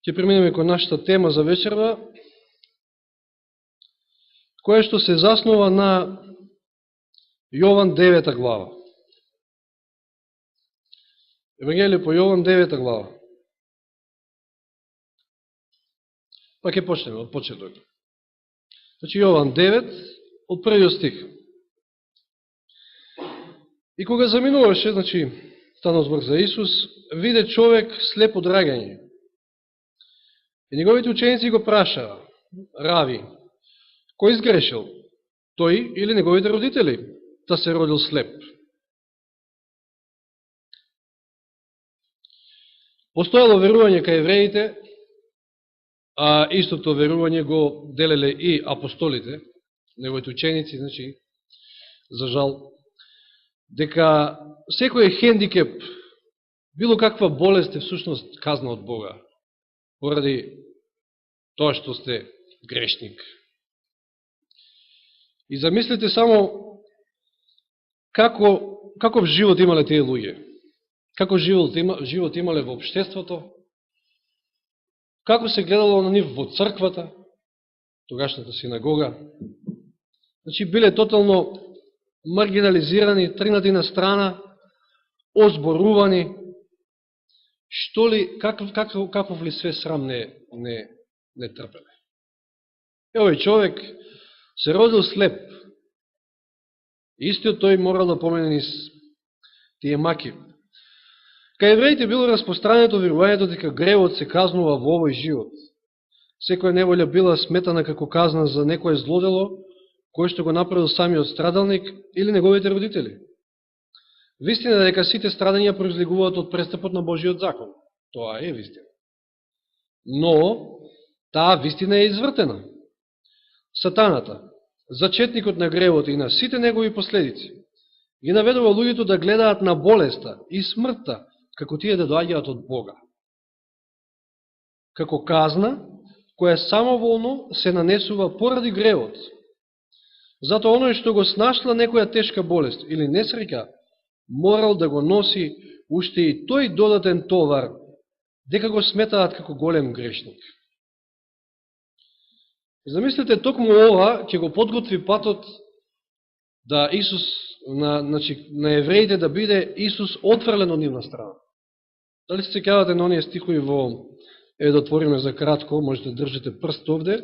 Ќе преминеме кон нашата тема за вечерва, која што се заснова на Јован 9 глава. Евангелие по Јован 9 глава. Па ќе почнеме од почеток. Значи Јован 9, од првиот стих. И кога заминуваше, значи, станал збор за Исус, виде човек слеп од раѓање. И неговите ученици го прашаа: Рави, кој изгрешил? Тој или неговите родители, да се родил слеп? Постоело верување кај евреите, а истото верување го делеле и апостолите, неговите ученици, значи, за жал, дека секој хендикеп, било каква болест е всушност казна од Бога, поради тоа што сте грешник. И замислите само каков живот имале тие луѓе, каков живот имале во општеството, како се гледало на нив во црквата, тогашната синагога. Значи, биле тотално маргинализирани, тргнати на страна, озборувани, што ли, каков ли све срам не трпеле. Овој човек се родил слеп. Истиот тој морал да помине низ тие маки. Кај евреите било распространето верувањето дека гревот се казнува во овој живот. Секоја неволја била сметана како казна за некое злодело, кој што го направил самиот страдалник или неговите родители. Вистина дека сите страдања произлегуваат од престапот на Божиот закон. Тоа е вистина. Но, таа вистина е извртена. Сатаната, зачетникот на гревот и на сите негови последици, ги наведува луѓето да гледаат на болеста и смртта, како тие да доаѓаат од Бога. Како казна, која самоволно се нанесува поради гревот. Затоа оној што го снашла некоја тешка болест или несреќа, морал да го носи уште и тој додатен товар, дека го сметаат како голем грешник. Замислете, токму ова ќе го подготви патот да Исус, на евреите да биде Исус отфрлен од нивна страна. Дали се сеќавате на оние стихови во, да отвориме за кратко, можете да држите прст овде,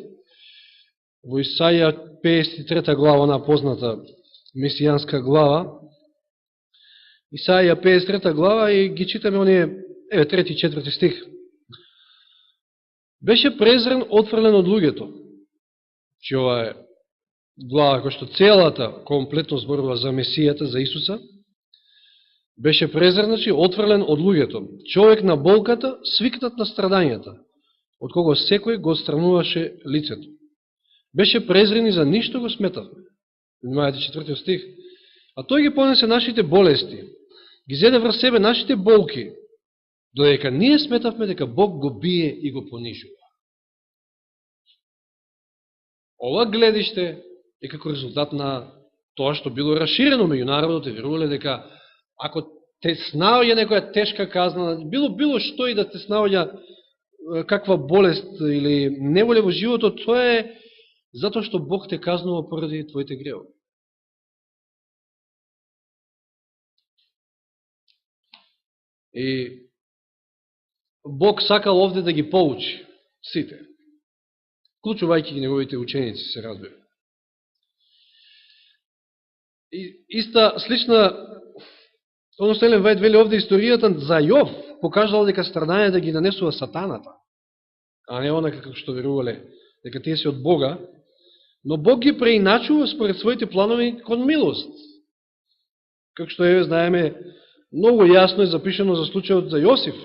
во Исаија 53 глава, на позната месијанска глава, Исаија 53 глава, и ги читаме оние, 3 и 4 стих. Беше презрен, отфрлен од луѓето. Че ова е глава која што целата комплетно зборува за Месијата, за Исуса. Беше презрен, значи, отфрлен од луѓето. Човек на болката, свикнат на страдањата, од кого секој го отстрануваше лицето. Беше презрен и за ништо го сметавме. Внимавајте 4 стих. А тој ги понесе нашите болести, ги зеде врз себе нашите болки, додека ние сметавме дека Бог го бие и го понижува. Ова гледиште е како резултат на тоа што било расширено меѓу народот, и верувале дека ако те снаоѓа некоја тешка казна, било што и да те снаоѓа каква болест или неволја во животот, тоа е затоа што Бог те казнува поради твоите греови. И Бог сакал овде да ги поучи сите, вклучувајќи ги неговите ученици, се разбира. И иста, слична, односно Елен Вајд вели овде историјата за Јов покажала дека страдањата да ги нанесува сатаната, а не онака како што верувале, дека тие се од Бога, но Бог ги преиначува според своите планови кон милост. Како што знаеме, многу јасно е запишено за случајот за Јосиф.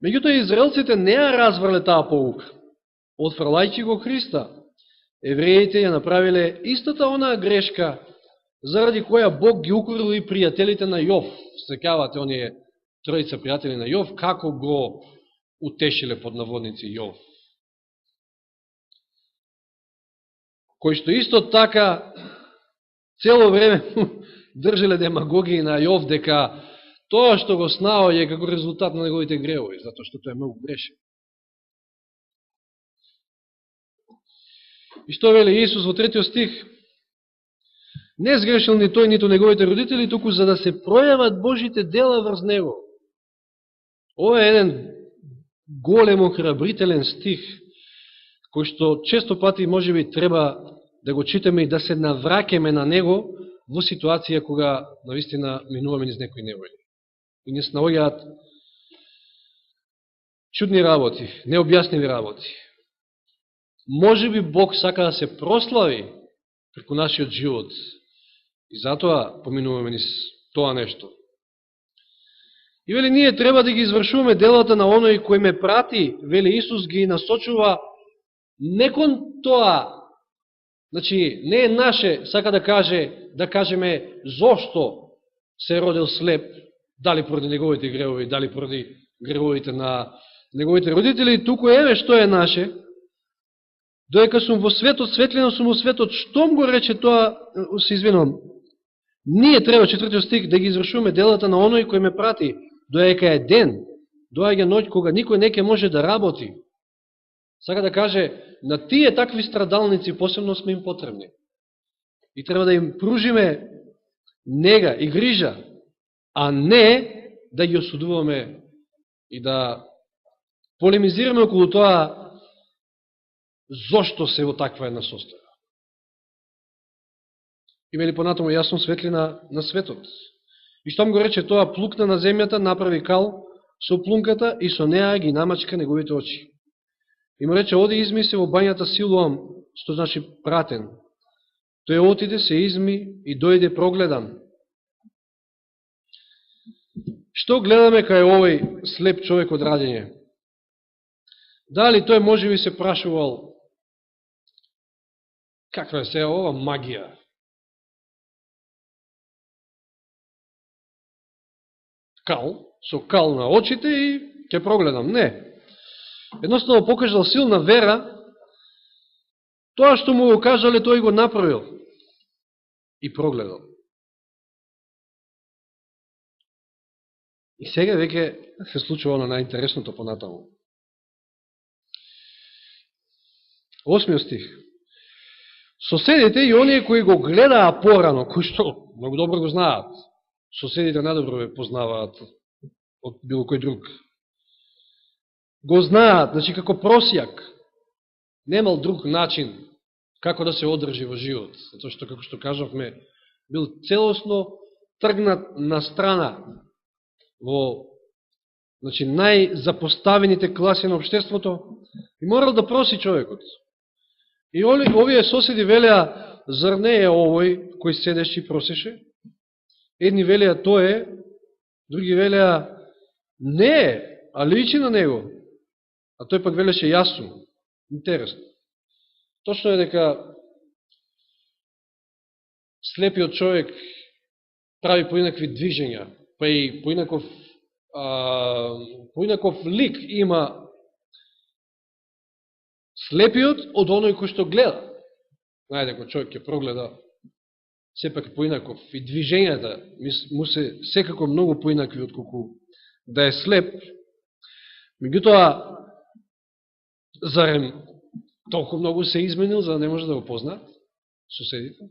Меѓутоа, израелците не ја разбрале таа поука. Отфрлајќи го Христа, евреите ја направиле истата онаа грешка, заради која Бог ги укорил и пријателите на Јов. Сеќавате оние тројца пријатели на Јов, како го утешиле под наводници Јов. Кој што исто така цело време држеле демагогии на Јов, дека тоа што го снаоѓа како резултат на неговите гревови, затоа што тој е многу грешен. И што вели Исус во 3 стих? Не сгрешил ни тој, нито неговите родители, туку за да се пројават Божите дела врз него. Ова е еден голем охрабрителен стих, кој што често пати можеби треба да го читаме и да се навраќаме на него во ситуација кога навистина минуваме низ некои неволи. И не се наоѓаат чудни работи, необјасневи работи. Можеби Бог сака да се прослави преку нашиот живот и затоа поминуваме низ тоа нешто. И вели, ние треба да ги извршуваме делата на оној кој ме прати, вели Исус ги насочува не кон тоа. Значи, не е наше, сака да кажеме зошто се родил слеп, дали поради неговите гревови, дали поради гревовите на неговите родители, туку еве што е наше, доека сум во светот, светлина сум во светот, штом го рече тоа, се извинувам, ние треба, 4 стих, да ги извршуваме делата на оној кој ме прати, доека е ден, доаѓа ноќ кога никој не ќе може да работи. Сака да каже, на тие такви страдалници посебно сме им потребни. И треба да им пружиме нега и грижа, а не да ги осудуваме и да полемизираме околу тоа зошто се во таква една состојба. И вели понатаму, јас сум светлина на светот. И штом го рече тоа, плукна на земјата, направи кал со плунката и со неа ги намачка неговите очи. И му рече, оди изми се во бањата Силоам, што значи пратен. Тој отиде, се изми и дојде прогледан. Што гледаме кај овој слеп човек од раѓање? Дали тој може би се прашувал каква е сега ова магија? Кал, со кал на очите и ќе прогледам. Не. Едноставно покажал силна вера, тоа што му го кажале, тој го направил и прогледал. И сега веќе се случува на најинтересното понатаму. 8 стих. Соседите и оние кои го гледаа порано, кои што многу добро го знаат, соседите надобро ве познаваат од било кој друг, го знаат, значи како просјак, немал друг начин како да се одржи во живот, затоа што, како што кажавме, бил целосно тргнат на страна во, значи, најзапоставените класи на општеството и морал да проси човекот. И овие соседи велеа, зар не е овој кој седеше и просеше? Едни велеа тоа е, други велеа не е, а личи на него. А тој пак велеше јас сум. Интересно. Точно е дека слепиот човек прави поинакви движења, па и поинаков лик има слепиот од оној кој што гледа. Знаете, кој човек ќе прогледа, сепак е поинаков. И движењата му се секако многу поинакви отколку да е слеп. Меѓутоа, зарем толку многу се изменил, за да не може да го познаат соседите?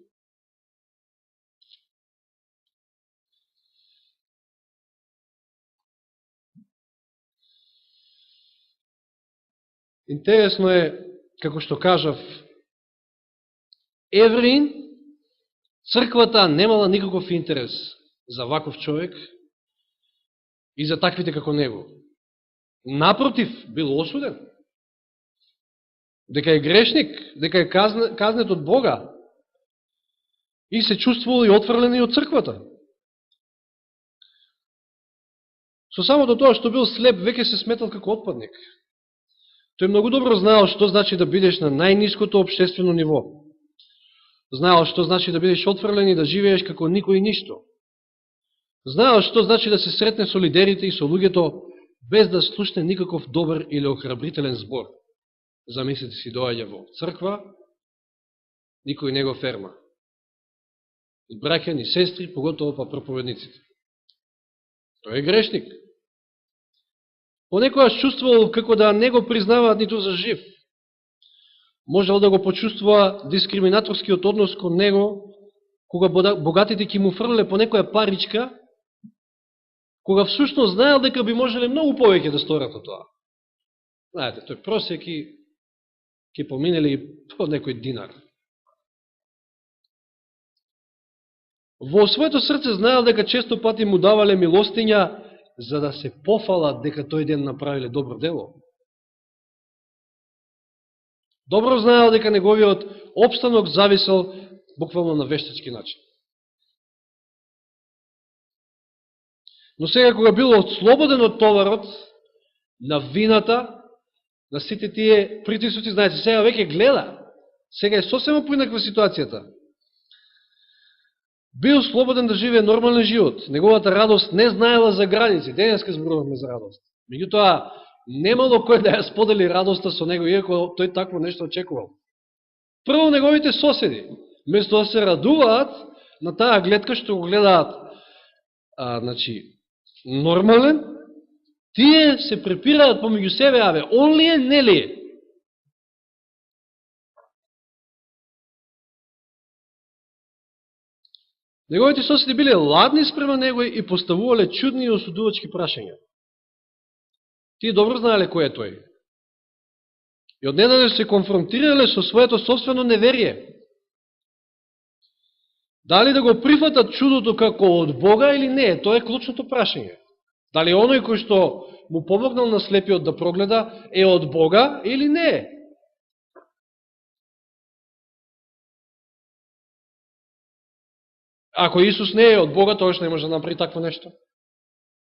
Интересно е, како што кажав, евреин, црквата немала никаков интерес за ваков човек и за таквите како него. Напротив, бил осуден. Дека е грешник, дека е казнет од Бога и се чувствувал и отфрлен и од црквата. Со самото тоа што бил слеп, веќе се сметал како отпадник. Тој многу добро знаел што значи да бидеш на најниското општествено ниво. Знаел што значи да бидеш отфрлен и да живееш како никој и ништо. Знаел што значи да се сретне со лидерите и со луѓето без да слушне никаков добар или охрабрителен збор. Замислите си, доаѓа во црква, никој не го ферма. И браќа, ни сестри, поготово па проповедниците. Тој е грешник. Понекогаш чувствувал како да не го признаваат ниту за жив. можел да го почувствува дискриминаторскиот однос кон него, кога богатите ќе му фрлеле по некоја паричка, кога всушност знаел дека би можеле многу повеќе да сторат од тоа. Знаете, тој просек и ќе поминели по некој динар. Во своето срце знаел дека често пати му давале милостиња за да се пофалат дека тој ден направиле добро дело. Добро знаел дека неговиот опстанок зависел буквално на вештачки начин. Но сега кога бил ослободен од товарот на вината, на сите тие притисоци, знаете, сега веќе гледа. Сега е сосема поинаква ситуацијата. Бил слободен да живее нормален живот. Неговата радост не знаела за граници. Денеска зборуваме за радост. Меѓутоа, немало кој да ја сподели радоста со него, иако тој такво нешто очекувал. Прво неговите соседи, место да се радуваат на таа гледка што го гледаат нормален, тие се препираат помеѓу себе, он ли е, не ли е? Неговите соседи биле ладни спрема него и поставувале чудни и осудувачки прашања. Тие добро знаеле кој е тој. И однедадеж се конфронтирале со своето собствено неверие. Дали да го прифатат чудото како од Бога или не, тоа е клучното прашање. Дали оној кој што му помогнал на слепиот да прогледа е од Бога или не е? Ако Исус не е од Бога, тоаш не може да направи такво нешто.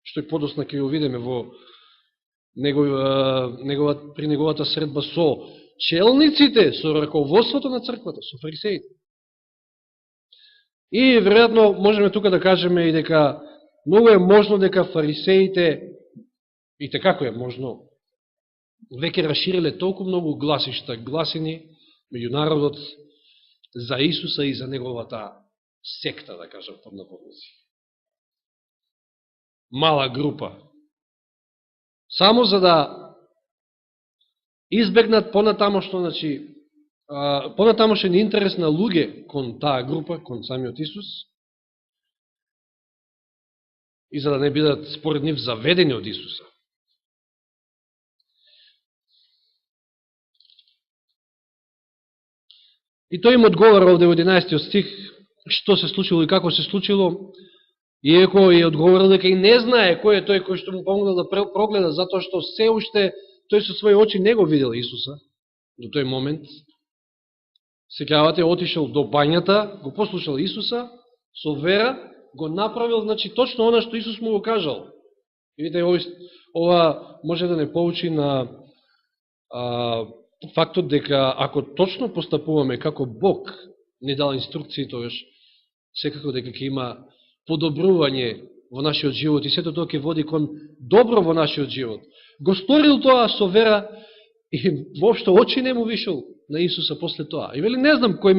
Што и подосна ќе го видиме во при неговата средба со челниците, со раководството на црквата, со фарисеите. И веројатно можеме тука да кажеме и дека многу е можно дека фарисеите, и како е можно, веќе расшириле толку многу гласишта, гласини меѓу народот за Исуса и за неговата секта, да кажам, под наводници. Мала група. Само за да избегнат понатамошен интерес на луѓе кон таа група, кон самиот Исус, и за да не бидат според нив заведени од Исуса. И тој им одговара овде во 11 стих што се случило и како се случило, иако е одговорил дека и не знае кој е тој кој што му помогнал да прогледа, затоа што се уште тој со своји очи не го видел Исуса до тој момент. Сеќавате, отишел до бањата, го послушал Исуса, со вера го направил, точно она што Исус му го кажал. И видите, ова може да не поучи на фактот дека ако точно постапуваме како Бог не дал инструкции, тогаш секако дека ќе има подобрување во нашиот живот и сето тоа ќе води кон добро во нашиот живот. Го сторил тоа со вера и воопшто очи не му вишел на Исуса после тоа. И вели, не знам кој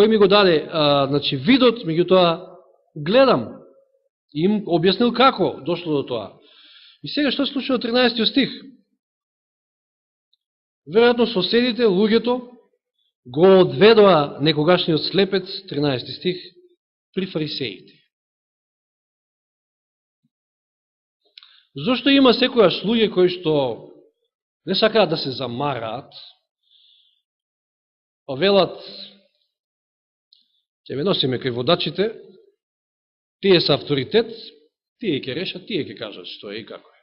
ми го даде видот, меѓутоа гледам. И им објаснил како дошло до тоа. И сега што се случи во 13 стих? Веројатно соседите, луѓето, го одведоа некогашниот слепец, 13 стих, при фарисеите. Зошто има секојаш луѓе кои што не сакаат да се замараат, па велат, ќе ме носиме кај водачите, тие са авторитет, тие ќе решат, тие ќе кажат што е и како е.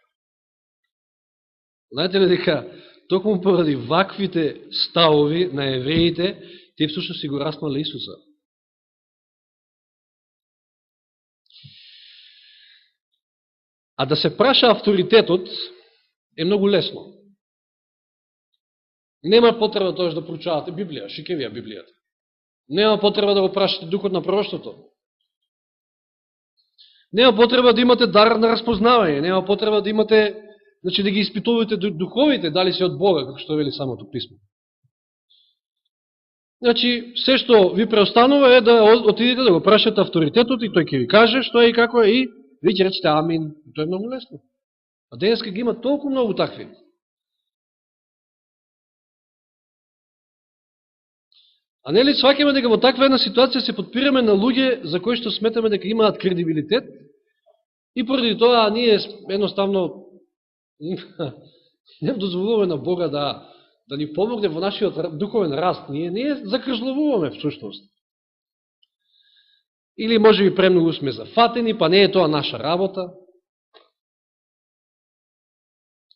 Знаете ли дека токму поради ваквите ставови на евреите, тие всушност си го распнале Исуса. А да се праша авторитетот е многу лесно. Нема потреба тоа да проучавате Библија, шикевија Библијата. Нема потреба да го прашате духот на пророштвото. Нема потреба да имате дар на разпознавање, нема потреба да имате, да ги испитувате духовите, дали се од Бога, како што вели самото писмо. Се што ви преостанува е да отидете да го прашате авторитетот и тој ќе ви каже што е и како е и ви ќе речете амин. Тоа е многу лесно. А денеска ги има толку многу такви. А нели сваќаме дека во таква една ситуација се подпираме на луѓе за кои што сметаме дека имаат кредибилитет и поради тоа ние едноставно не дозволуваме на Бога да ни помогне во нашиот духовен раст. Ние не закржловуваме всушност. Или може би премногу сме зафатени, па не е тоа наша работа.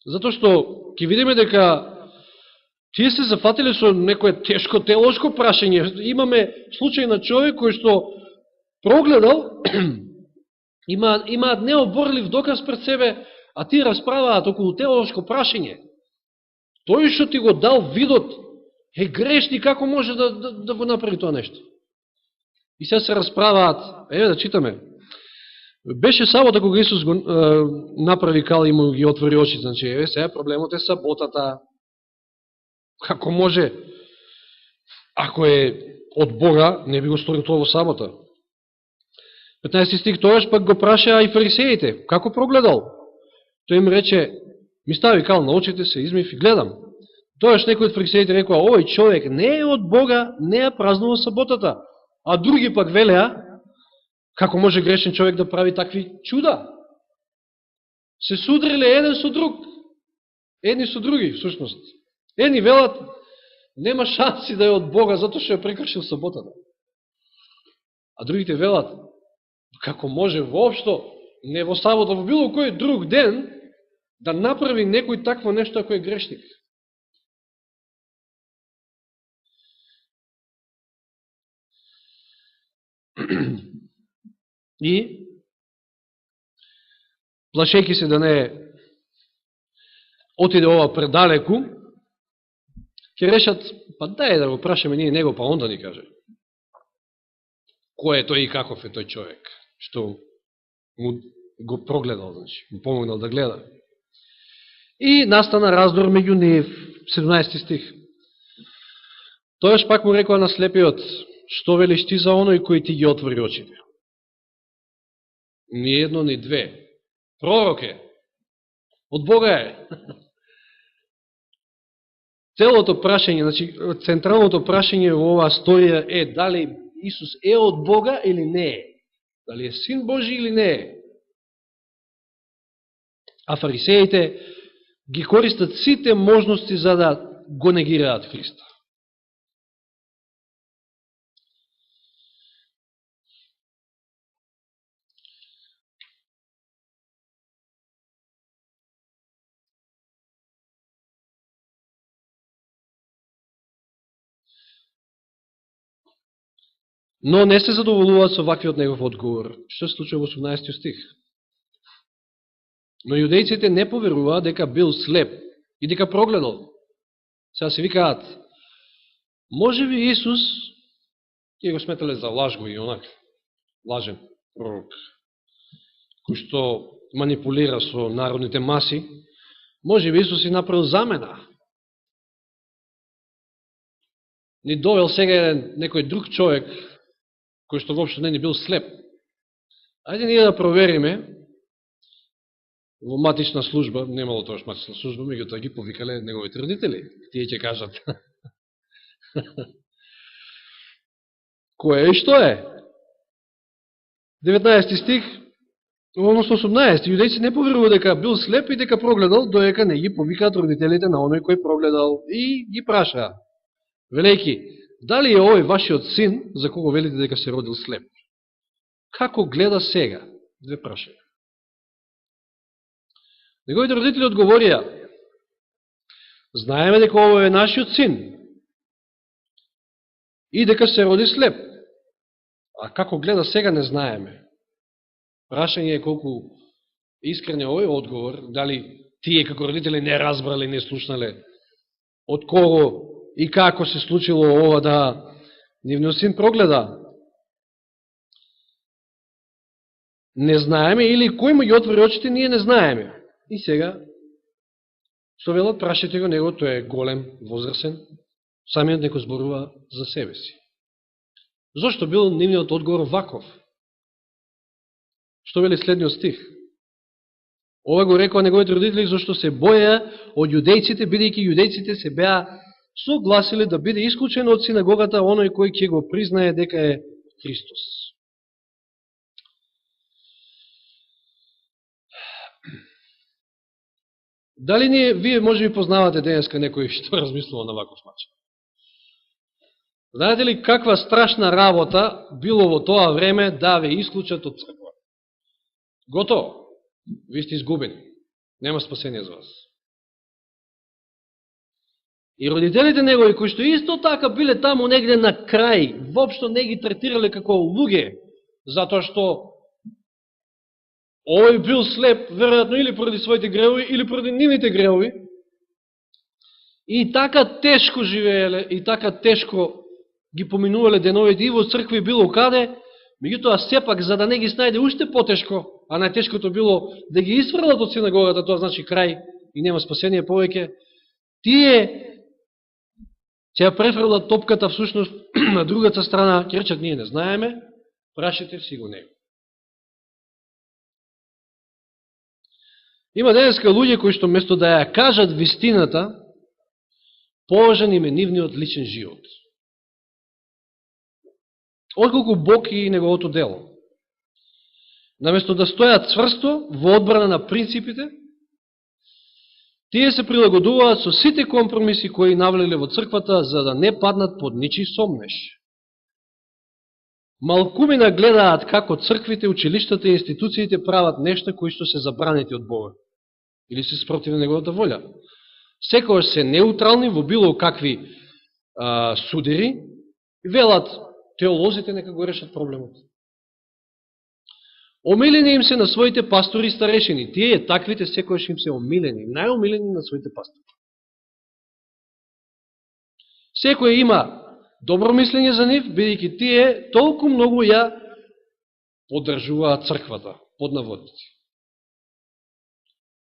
Затоа што ќе видиме дека тие се зафатиле со некое тешко теолошко прашање. Имаме случај на човек кој што прогледал, имаат необорлив доказ пред себе, а тие расправаат околу теолошко прашање. Тој што ти го дал видот е грешник, како може да го направи тоа нешто? И сега се расправаат, еве да читаме. Беше сабота кога Исус го направи кал и му ги отвори очите. Значи, еве сега проблемот е саботата. Како може, ако е од Бога, не би го сторил тоа во сабота. 15 стих, тојаш пак го праша и фарисеите. Како прогледал? Тој им рече, ми стави кал на очите, се измив и гледам. Тојаш некој од фарисеите рекоа, овој човек не е од Бога, не ја празнува саботата. А други пак велеа, како може грешен човек да прави такви чуда? Се судриле еден со друг. Едни со други, всушност. Едни велат, нема шанси да е од Бога, затоа што ја прекршил саботата. А другите велат, како може воопшто, не во сабота, во било кој друг ден, да направи некој такво нешто ако е грешник. И, плашејќи се да не отиде ова предалеку, ќе решат, па дај да го прашаме ние него, па онда ни каже. Кој е тој и каков е тој човек, што му го прогледал, значи, му помогнал да гледа. И настана раздор меѓу нив, 17 стих. Тојаш пак му рекоа на слепиот, што велиш ти за оној кој ти ги отвори очите? Ни едно, ни две. Пророк е. Од Бога е. Целото прашање, значи, централното прашање во оваа сторија е дали Исус е од Бога или не е. Дали е Син Божи или не е. А фарисеите ги користат сите можности за да го негираат Христа. Но не се задоволуваат со ваквиот негов одговор. Што се случува во 18 стих? Но јудејците не поверуваат дека бил слеп и дека прогледал. Сега се викаат, може би Исус, тие го сметале за лажго и онак, лажен пророк, кој што манипулира со народните маси, може би Исус и направил замена. Ни довел сега некој друг човек, кој што воопшто не ни бил слеп. Ајде ние да провериме во матична служба, немало тоа матична служба, меѓутоа ги повикале неговите родители. Тие ќе кажат кој е и што е. 19 стих, односно 18. Јудејци не поверува дека бил слеп и дека прогледал, доека не ги повикаат родителите на оној кој прогледал и ги праша, велејки, дали е овој вашиот син, за кого велите дека се родил слеп? Како гледа сега? Две прашања. Неговите родители одговорија, знаеме дека овој е нашиот син и дека се роди слеп. А како гледа сега не знаеме. Прашање е колку искрен е овој одговор, дали тие како родители не разбрале, не слушнале од кого и како се случило ова да нивниот син прогледа. Не знаеме, или кој му ги отвори очите, ние не знаеме. И сега, што велат, прашите го него, тој е голем, возрасен, самиот некој зборува за себе си. Зошто бил нивниот одговор ваков? Што вели следниот стих? Ова го рекоа неговите родители, зашто се боја од јудејците, бидејќи јудејците се беа согласиле да биде исклучен од синагогата оној кој ќе го признае дека е Христос. Дали вие може би познавате денеска некој што размислува на ваков начин? Знаете ли каква страшна работа било во тоа време да ве исклучат од црква? Готово. Ви сте изгубени. Нема спасение за вас. И родителите негови, кои што исто така биле таму негде на крај, воопшто не ги третирале како луѓе, затоа што овој бил слеп, веројатно или поради своите гревови, или поради нивните гревови, и така тешко живееле, и така тешко ги поминувале деновите и во цркви било каде, меѓутоа сепак, за да не ги снајде уште потешко, а најтешкото било да ги исфрлат од синагогата, тоа значи крај и нема спасение повеќе, тие ќе ја префрлат топката всушност на другата страна, ќе речат ние не знаеме, прашите си го него. Има денеска луѓе кои што место да ја кажат вистината, поважен им е нивниот личен живот. Отколку Бог и неговото дело. Наместо да стојат цврсто во одбрана на принципите, тие се прилагодуваат со сите компромиси кои навлеле во црквата за да не паднат под ничи сомнеш. Малкумина гледаат како црквите, училиштата и институциите прават нешта кои што се забранети од Бога или се спротив на неговата волја. Секојаш се неутрални во било какви судири и велат теолозите нека го решат проблемот. Омилени им се на своите пастори и старешини. Тие таквите секојаш им се омилени, најомилени на своите пастори. Секој има добро мислење за нив, бидејќи тие толку многу ја поддржуваат црквата, под наводници.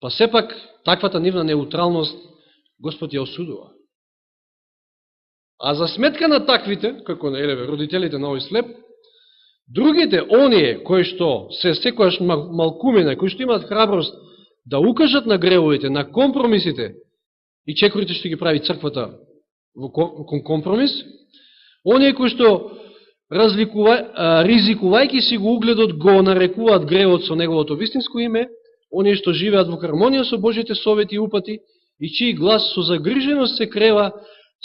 Па сепак, таквата нивна неутралност Господ ја осудува. А за сметка на таквите, како родителите на овој слеп, другите, оние кои што се секојаш малкумина, кои што имаат храброст да укажат на гревовите, на компромисите и чекорите што ги прави црквата во компромис, оние кои што ризикувајќи си го угледот го нарекуваат гревот со неговото вистинско име, оние што живеат во хармонија со Божите совети и упати и чии глас со загриженост се крева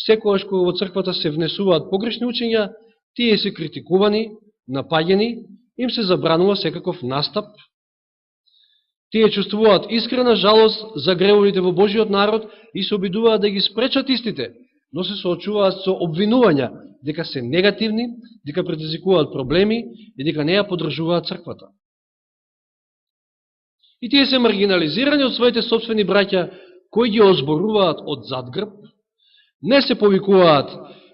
секојаш кога во црквата се внесуваат погрешни учења, тие се критикувани, напаѓени, им се забранува секаков настап. Тие чувствуваат искрена жалост за гревовите во Божиот народ и се обидуваат да ги спречат истите, но се соочуваат со обвинувања дека се негативни, дека предизвикуваат проблеми и дека не ја поддржуваат црквата. И тие се маргинализирани од своите собствени браќа, кои ги озборуваат од задгрб, не се повикуваат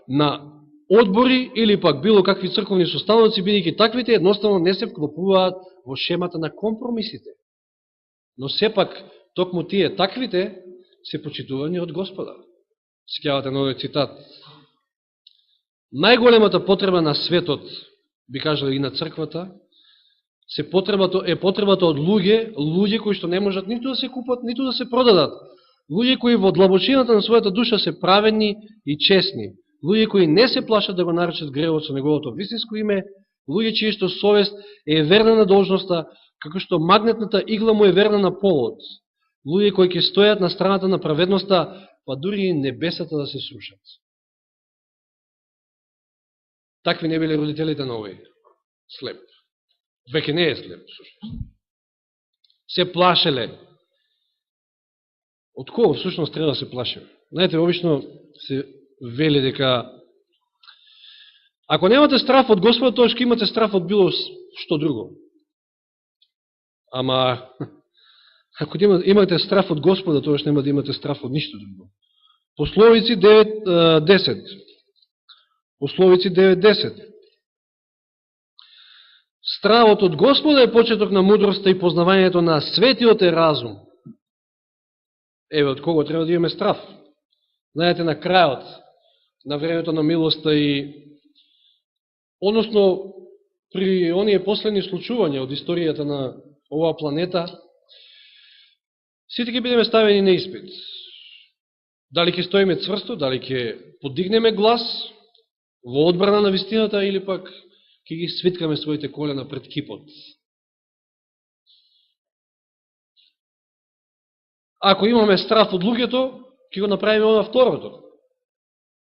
на одбори или пак било какви црковни составници, бидејќи таквите едноставно не се вклопуваат во шемата на компромисите. Но сепак, токму тие таквите се почитувани од Господа. Сеќавате на овој цитат. Најголемата потреба на светот, би кажали и на црквата, е потребата од луѓе кои што не можат ниту да се купат, ниту да се продадат. Луѓе кои во длабочината на својата душа се праведни и честни. Луѓе кои не се плашат да го наречат гревот со неговото вистинско име, луѓе чија што совест е верна на должноста, како што магнетната игла му е верна на полот. Луѓе кои ќе стојат на страната на праведноста, па дури и небесата да се срушат. Такви не биле родителите на овој слеп. Веќе не е слеп, всушност. Се плашеле. Од кого всушност треба да се плашим? Знаете, обично се вели дека ако немате страф од Господа, тоа ќе имате страф од било што друго. Ама ако имате страф од Господа, тоа нема да имате страф од ништо друго. Пословици 9.10. Пословици 9.10. Стравот од Господа е почеток на мудроста и познавањето на светиот е разум. Еве, од кого треба да имаме страв? Знаете, на крајот, на времето на милоста и односно при оние последни случувања од историјата на оваа планета, сите ќе бидеме ставени на испит. Дали ќе стоиме цврсто, дали ќе подигнеме глас во одбрана на вистината или пак ќе ги свиткаме своите колена пред кипот. Ако имаме страф од луѓето, ќе го направиме на второто.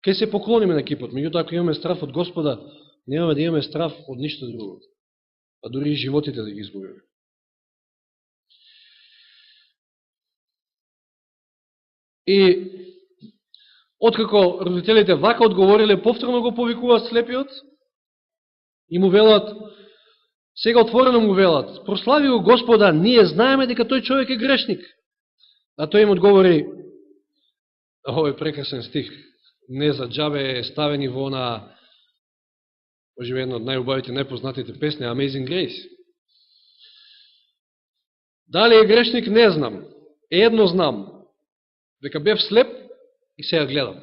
Ќе се поклониме на кипот. Меѓутоа, ако имаме страф од Господа, немаме да имаме страф од ништо друго. А дури и животите да ги изгубиме. И откако родителите вака одговориле, повторно го повикуваат слепиот и му велат, сега отворено му велат, прослави го Господа, ние знаеме дека тој човек е грешник. А тој им одговори, овој прекрасен стих, не за џабе е ставени во она, може би една од најубавите, најпознатите песни, Amazing Grace. Дали е грешник, не знам. Едно знам, дека бев слеп и сега гледам.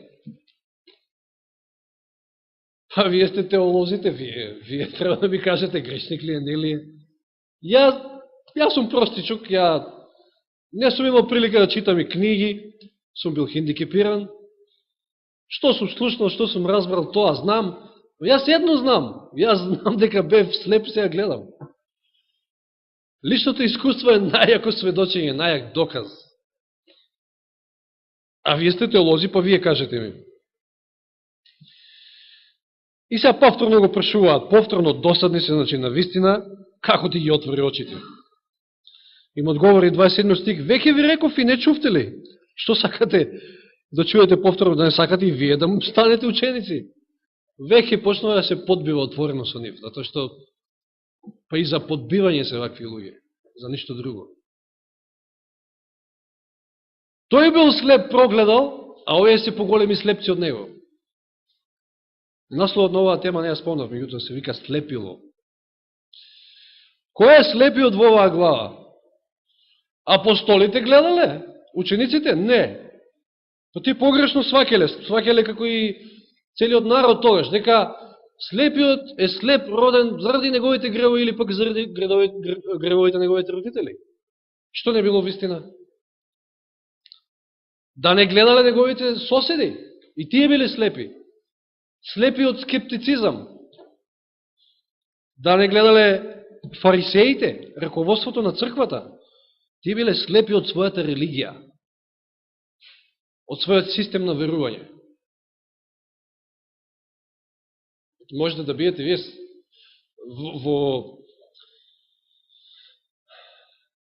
А вие сте теолозите, вие треба да ми кажете грешник ли е, не ли е. Јас сум простичок, не сум имал прилика да читам и книги, сум бил хендикепиран. Што сум слушнал, што сум разбрал, тоа знам. Јас едно знам. Јас знам дека бев слеп, сега гледам. Личното искуство е најако сведочење, најак доказ. А вие сте теолози, па вие кажете ми. И сега повторно го прашуваат, повторно досадни се, значи на вистина, како ти ги отвори очите. Им одговори 27 стих, веќе ви реков и не чувте ли? Што сакате да чуете повторно, да не сакате и вие да му станете ученици? Веќе почнува да се подбива отворено со нив, затоа што па и за подбивање се вакви луѓе, за ништо друго. Тој бил слеп, прогледал, а овие се поголеми слепци од него. Насловот на оваа тема не ја спомнав, меѓутоа се вика слепило. Кој е слепиот во оваа глава? Апостолите гледале? Учениците? Не. То ти погрешно свакеле како и целиот народ тогаш, дека слепиот е слеп роден заради неговите гревови или пак заради гревовите на неговите родители. Што не било вистина? Да не гледале неговите соседи. И тие биле слепи. Слепи од скептицизам. Да не гледале фарисеите, раководството на црквата. Тие биле слепи од својата религија. Од својот систем на верување. Можете да биете вие во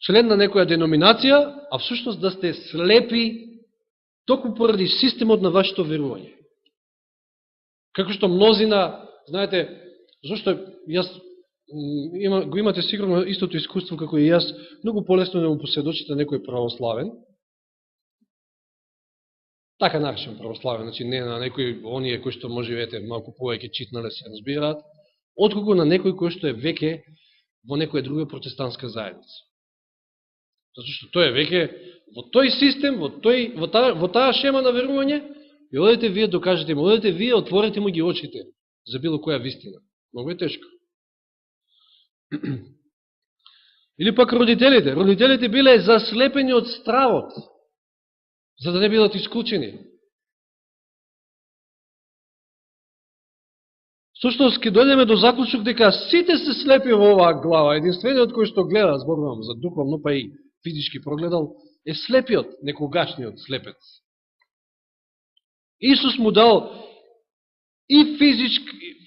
член на некоја деноминација, а всушност да сте слепи токму поради системот на вашето верување. Како што мнозина, знаете, зашто го имате сигурно истото искуство како и јас, многу полесно да му поседочите некој православен, така наречен православен, значи не на некој оние кои што може вете малку повеќе читнале се разбираат, отколку на некој кој што е веќе во некоја друга протестантска заедница. Зато што тој е веќе во тој систем, во таа шема на верување, и одете вие докажете му, одете вие, отворете му ги очите за било која вистина. Много е тешко. Или пак родителите. Родителите биле заслепени од стравот, за да не бидат исклучени. Сушност, ке дојдеме до заклучок дека сите се слепи во оваа глава. Единствениот кој што гледа, зборувам за духовно, па и физички прогледал, е слепиот, некогашниот слепец. Исус му дал и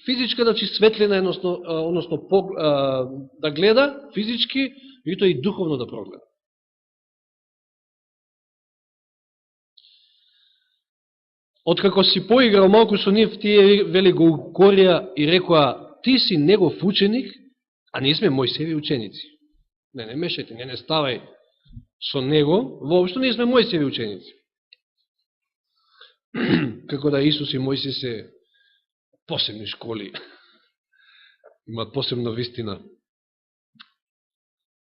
физичка, значи светлина, односно да гледа физички, и тоа и духовно да прогледа. Откако си поиграл малку со нив, тие вели го укорија и рекоа, ти си негов ученик, а ние сме Мојсееви ученици. Не мешајте, не ставај со него, воопшто ние сме Мојсееви ученици. Како да Исус и Мојсей се посебни школи, имаат посебна вистина,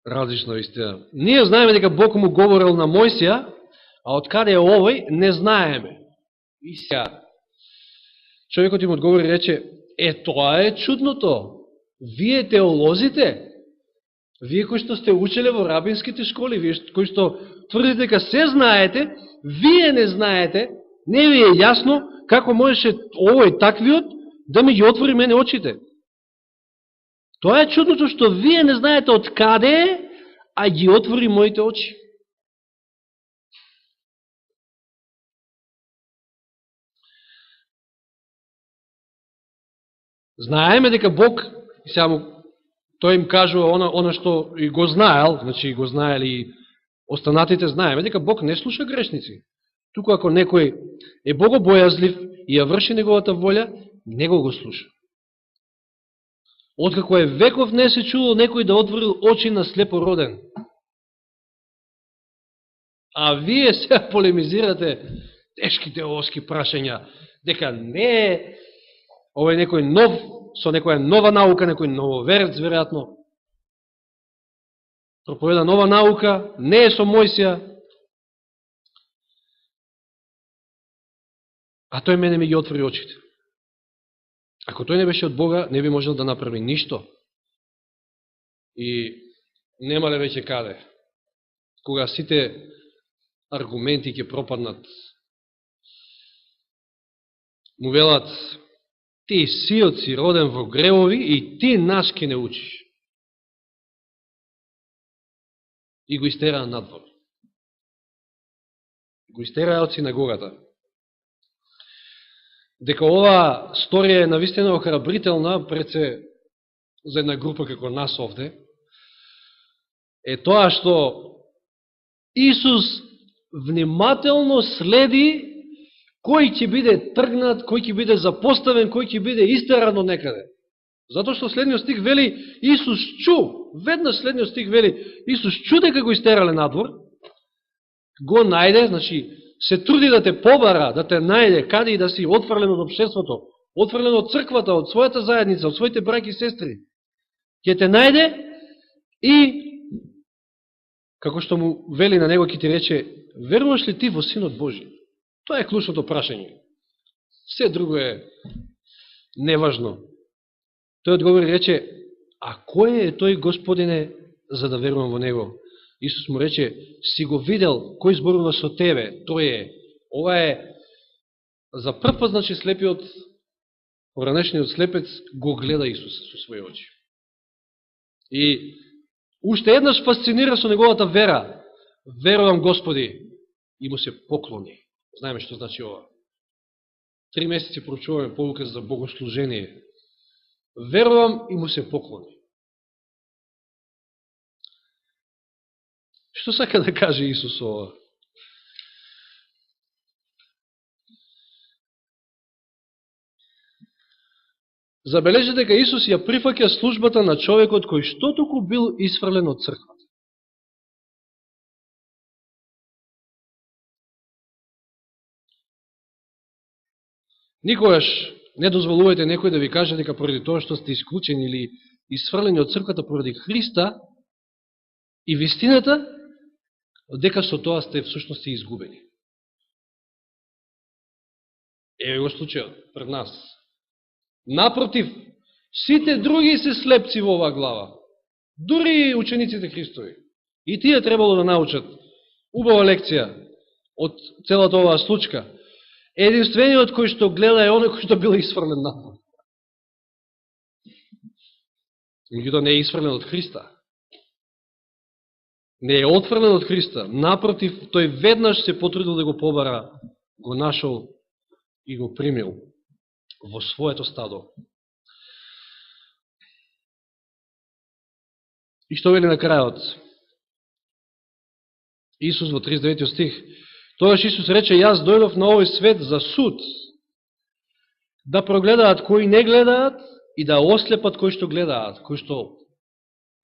различна вистина. Ние знаеме дека Бог му говорил на Мојсија, а од каде е овој, не знаеме. И сега, човекот им одговори и рече, тоа е чудното. Вие теолозите, Вие кои што сте учеле во рабинските школи, вие кои што тврдите дека се знаете, вие не знаете, не ви е јасно како можеше овој таквиот да ми ги отвори мене очите. Тоа е чудното што вие не знаете од каде е, а ги отвори моите очи. Знаеме дека Бог, само тој им кажува она што и го знаел, значи го знаели и останатите знаеме, дека Бог не слуша грешници. Туку ако некој е богобојазлив и ја врши неговата волја, него го слуша. Откако е веков не се чуло некој да отворил очи на слепороден. А вие сега полемизирате тешки теолошки прашања, дека не е овој некој нов, со некоја нова наука, некој нововерец, веројатно, проповеда нова наука, не е со Мојсија, а тој мене ми ги отвори очите. Ако тој не беше од Бога, не би можел да направи ништо. И немале веќе каде. Кога сите аргументи ќе пропаднат, му велат, ти сиот си роден во гревови и ти нас ке не учиш. И го истераа надвор. Го истераа од синагогата. Дека оваа сторија е навистина охрабрителна пред се за една група како нас овде, е тоа што Исус внимателно следи кој ќе биде тргнат, кој ќе биде запоставен, кој ќе биде истеран од некаде. Затоа што следниот стих вели Исус чу, веднаш следниот стих вели Исус чу дека го истерале надвор, го најде, значи се труди да те побара, да те најде, каде и да си отфрлен од општеството, отфрлен од црквата, од својата заедница, од своите браки и сестри. Ќе те најде и, како што му вели на него, ќе ти рече, веруваш ли ти во Синот Божи? Тоа е клучното прашање. Се друго е неважно. Тој одговори рече, а кој е тој Господине за да верувам во него? Исус му рече, си го видел кој зборува со тебе, тој е. Ова е за прв пат, значи слепиот, поранешниот слепец го гледа Исус со своји очи. И уште еднаш фасцинира со неговата вера. Верувам Господи, и му се поклони. Знаеме што значи ова. 3 месеци проучуваме поука за богослужение. Верувам и му се поклони. Што сака да каже Исус ова? Забележи дека Исус ја прифаќа службата на човекот кој што туку бил исфрлен од црквата. Никогаш не дозволувајте некој да ви каже дека поради тоа што сте исклучени или исфрлени од црквата поради Христа и вистината, дека со тоа сте всушност изгубени. Еве го случајот пред нас. Напротив, сите други се слепци во оваа глава. Дури учениците Христови. И тие требало да научат убава лекција од целата оваа случка. Единствениот кој што гледа е оној кој што бил исфрлен надвор. Меѓутоа не е исфрлен од Христа. Не е отфрлен од Христа. Напротив, тој веднаш се потрудил да го побара, го нашол и го примил во своето стадо. И што вели на крајот? Исус во 39 стих. Тогаш Исус рече, јас дојдов на овој свет за суд, да прогледаат кои не гледаат и да ослепат кои што гледаат, кои што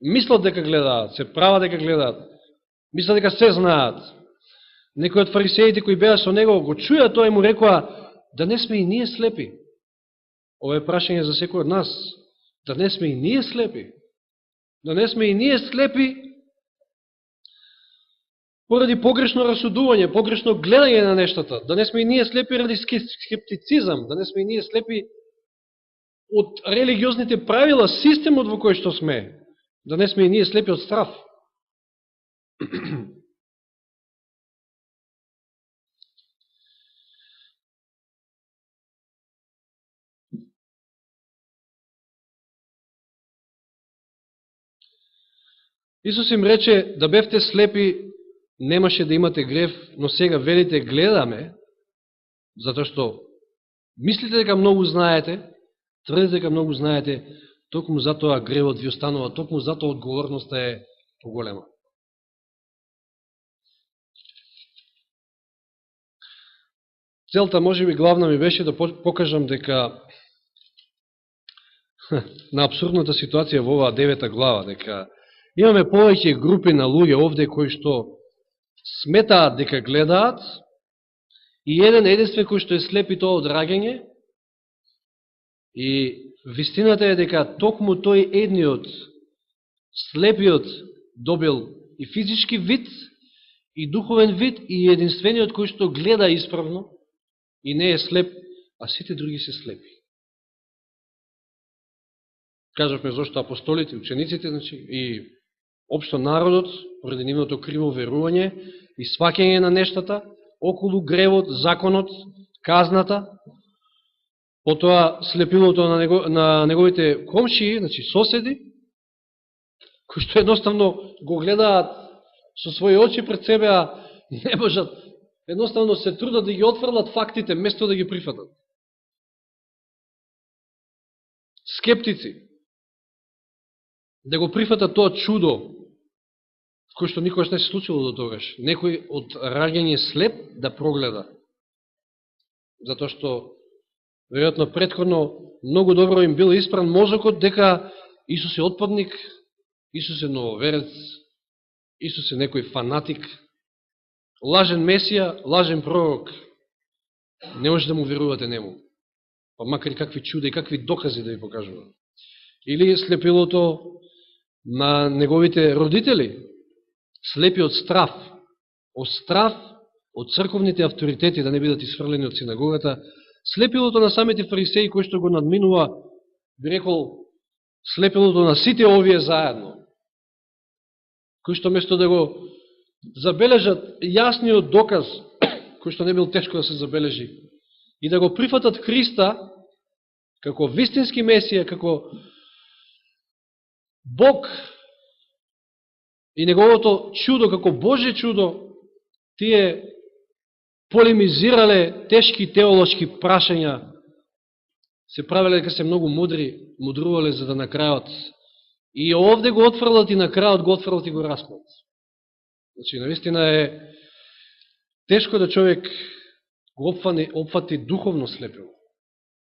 мислат дека гледаат, се прават дека гледаат, мислат дека се знаат. Некои од фарисеите кои беа со него го чуја тоа и му рекоа, да не сме и ние слепи. Ова е прашање за секој од нас. Да не сме и ние слепи. Да не сме и ние слепи поради погрешно расудување, погрешно гледање на нештата. Да не сме и ние слепи ради скептицизам. Да не сме и ние слепи од религиозните правила, системот во кој што сме. Да не сме и ние слепи од страв. Исус им рече, да бевте слепи, немаше да имате грев, но сега велите гледаме, затоа што мислите дека многу знаете, тврдите дека многу знаете, токму затоа гревот ви останува, токму затоа одговорноста е поголема. Целта може би главна ми беше да покажам дека на абсурдната ситуација во оваа 9 глава, дека имаме повеќе групи на луѓе овде кои што сметаат дека гледаат и еден единствен кој што е слеп и тоа од раѓање, и вистината е дека токму тој едниот, слепиот, добил и физички вид, и духовен вид, и единствениот кој што гледа исправно и не е слеп, а сите други се слепи. Кажавме зашто апостолите, учениците, значи, и општо народот, поради нивното криво верување и сваќање на нештата, околу гревот, законот, казната, потоа слепилото на неговите комшии, значи соседи, кои што едноставно го гледаат со своји очи пред себе, а не можат, едноставно се трудат да ги отфрлат фактите, место да ги прифатат. Скептици, да го прифатат тоа чудо, кој што никогаш не се случило до тогаш. Некој од раѓање слеп да прогледа. Затоа што, веројатно, претходно многу добро им бил испран мозокот дека Исус е отпадник, Исус е нововерец, Исус е некој фанатик, лажен месија, лажен пророк. Не може да му верувате нему. Па макар и какви чуда и какви докази да ви покажува. Или слепилото на неговите родители, слепи од страв, од црковните авторитети да не бидат исфрлени од синагогата, слепилото на самите фарисеи кои што го надминува, би рекол, слепилото на сите овие заедно, кои што место да го забележат јасниот доказ, кој што не бил тешко да се забележи, и да го прифатат Христа како вистински Месија, како Бог и неговото чудо, како Божие чудо, тие полемизирале тешки теолошки прашања, се правеле дека се многу мудри, мудрувале за да на крајот и овде го отфрлат и на крајот го отфрлат и го распнат. Значи, навистина е тешко да човек го опфати духовно слепило.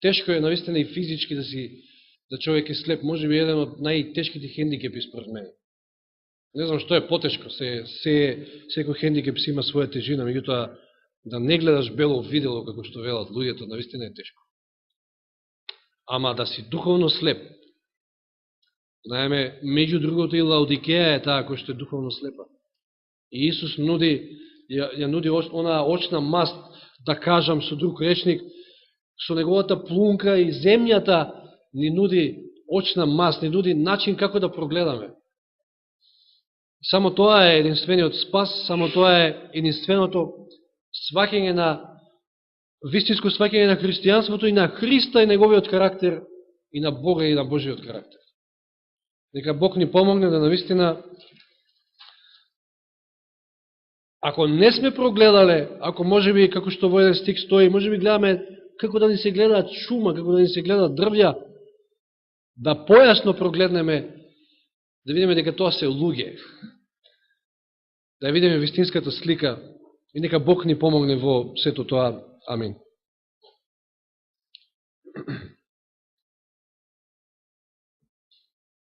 Тешко е навистина и физички да човек е слеп. Може би еден од најтешките хендикепи според мене. Не знам што е потешко, секој хендикеп си има своја тежина, меѓутоа да не гледаш бело видело, како што велат луѓето, навистина е тешко. Ама да си духовно слеп. Знаеме, меѓу другото и Лаодикеја е таа која што е духовно слепа. И Исус ја нуди онаа очна маст, да кажам со друг речник, со неговата плунка и земјата ни нуди очна маст, ни нуди начин како да прогледаме. Само тоа е единствениот спас, само тоа е единственото сваќање на вистинско сваќање на христијанството и на Христа и неговиот карактер и на Бога и на Божиот карактер. Нека Бог ни помогне да навистина, ако не сме прогледале, ако можеби, како што во еден стик стои, можеби гледаме како да ни се гледаат шума, како да ни се гледаат дрвја, да појасно прогледнеме, да видиме дека тоа се луѓе, да видиме вистинската слика и нека Бог ни помогне во сето тоа. Амин.